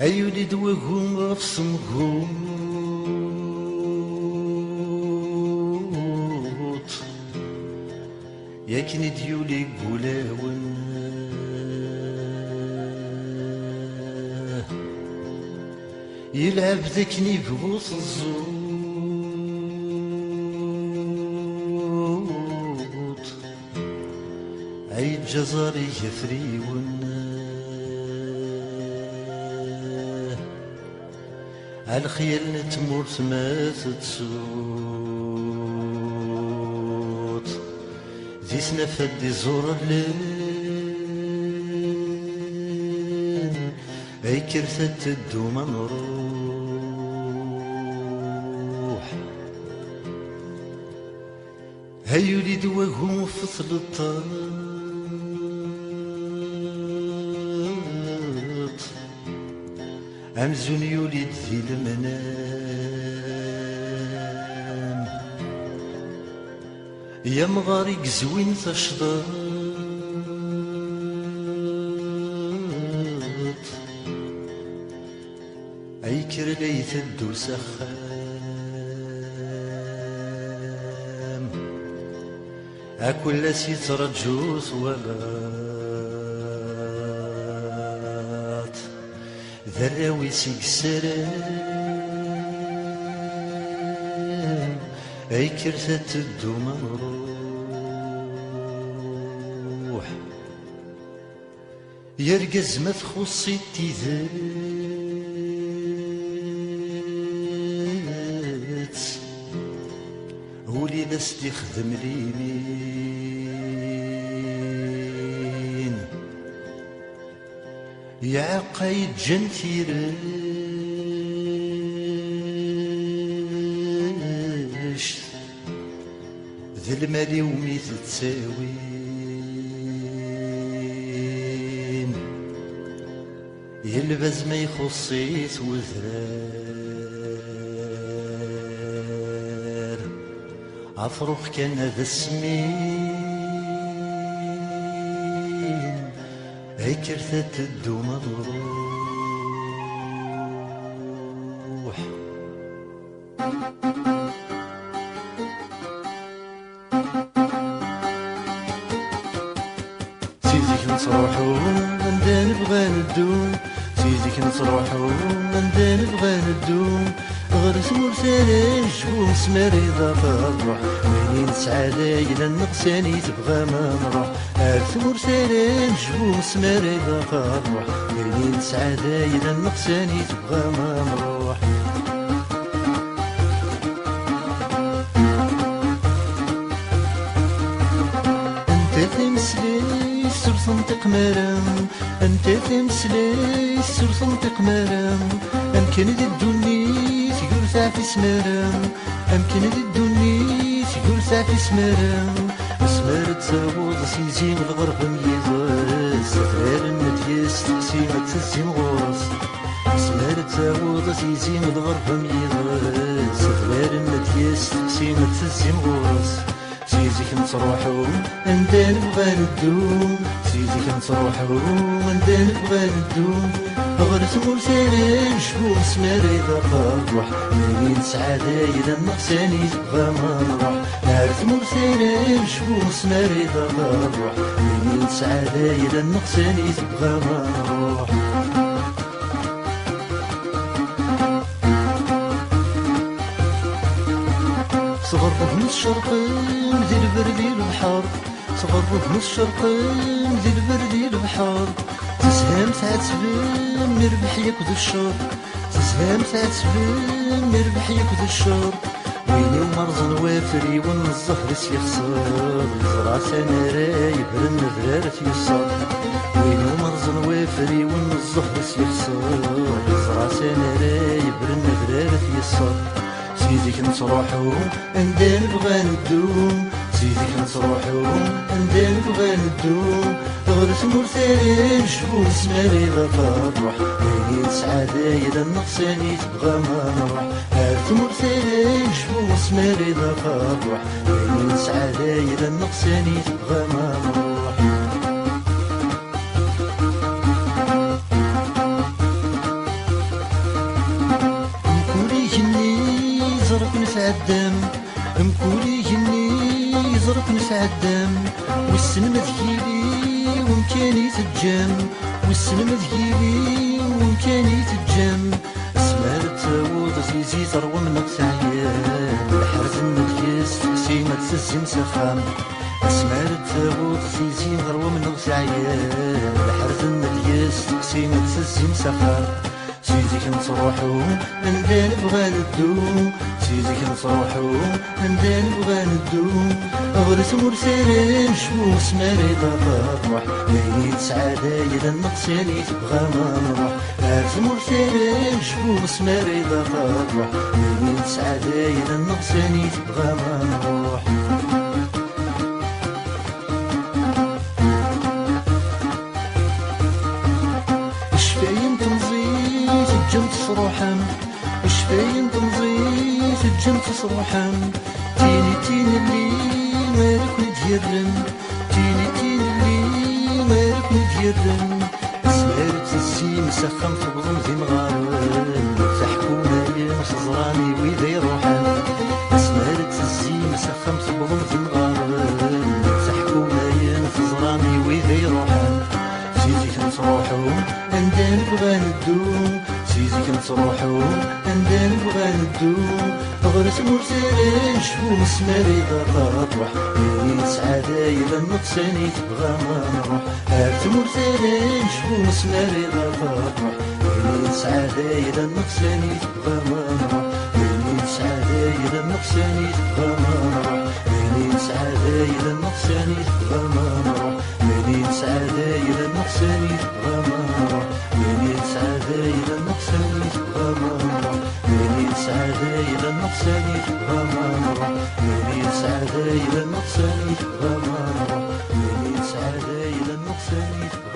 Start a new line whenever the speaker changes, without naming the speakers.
أيولي دواهم غف سمغوط ياكني ديولي قولاون يلعب ذاكني بغوص الزوط عيد جزاري يفريون الخيال نتمورت ما تتسوط ذي سنفد دي زور الليل اي كرثة الدوما نروح هيولي دواهم فصل الطاق أمزون يولد ذي المنام يا مغارق زوين تشضاط أي كرلي تدو سخام أكل سي ترجو ثوالات ذراوي سيكسران أي كرثة الدوما نروح يرقز ما تخصي التيذات ولي ناس يخدم اليمين يا قايد جنتيرش ذا المالي وميت تساوين يلبز ما يخصيت وذرار عفروخ كان ذا السمين أي كرثة الدوما نروح سيديك نصروحو من دا نبغى ندو سيديك نصروحو من دا نبغى ندو غير ثمور ثاني جبو مسمار إذا تروح منين سعادة إلى النقصاني تبغى ما نروح ثمور ثاني جبو مسمار إذا تروح منين سعادة إلى النقصاني تبغى ما نروح أنت تمسلي سر صنطق مرام أنت تمسلي سر صنطق مرام أمكن ذي الدنيا تقول في سمرام أمكن ذي الدنيا تقول في سمرام مسمار تزاوض سيزيم الغرب ميضاس غير المدياس تقسيمة تزيم غورس مسمار تزاوض سيزيم الغرب ميضاس غير المدياس تقسيمة تزيم غورس سيديك نصروحو اندا نبغى ندو سيديك نصروحو اندا نبغى ندو غير ثمور ثاني نجبو مسمار إذا تروح منين سعادة إذا النقصاني تبغى ما نروح نهار ثمور ثاني نجبو مسمار إذا تروح منين سعادة إذا النقصاني تبغى ما نروح صغرب من الشرقين ذي البردي البحر صغرب من الشرقين ذي البردي البحر تسهام تعتبن مربح ياكد الشر تسهام تعتبن مربح ياكد الشر ويني ومرزن وافري ون الزهر سيخسر زرع سنة رايب رن ذرارة يسر ويني ومرزن وافري ون الزهر سيخسر زرع سنة رايب رن ذرارة يسر سيديك نصروحو اندا نبغى ندو سيديك نصروحو اندا نبغى ندو غير ثمور ثاني نجبو مسمار إذا تروح منين سعادة إذا النقصاني تبغى ما نروح ثمور ثاني نجبو مسمار إذا تروح منين سعادة إذا النقصاني تبغى ما نروح تجام والسلم ذهيبي ومكاني تجام اسمار التاوض زيزي ثروة من نقصعيان الحرز النفيس سيما تسزم سخام اسمار التاوض زيزي ثروة من نقصعيان الحرز النفيس سيما تسزم سخام سيدي كنصروحو عندنا نبغى ندو سيدي كنصروحو عندنا نبغى ندو غرس مرسلين شمو سماري تطرح ليلة سعادة إذا النقصاني تبغى ما نروح غرس مرسلين شمو سماري تطرح ليلة سعادة إذا النقصاني تبغى ما نروح شفاين تنزيت الجمت صروحا شفاين تنزيت الجمت صروحا تيني اللي مالك نديرن تيني اللي مالك نديرن سمارت السيم سخن في بظن ذي مغارن تحكونا يا صزراني ويذا يروحن سمارت السيم سخن في بظن ذي مغارن تحكونا يا صزراني ويذا يروحن سيدي كنصروحو عندنا نبغى ندو سيدي كنصروحو عندنا نبغى ندو غرس مرسلين شفو مسماري تطرح ليلة سعادة إذا النقصاني تبغى ما نروح هارت مرسلين شفو مسماري تطرح ليلة سعادة إذا النقصاني تبغى ما نروح ليلة سعادة إذا النقصاني تبغى ما نروح ليلة سعادة إذا النقصاني تبغى ما نروح ليلة سعادة إذا النقصاني تبغى ما نروح ليلة سعادة إذا النقصاني تبغى ما نروح ليلة سعادة إذا النقصاني تبغى ما نروح ليلة سعادة إذا النقصاني تبغى ما نروح ليلة سعادة إذا النقصاني تبغى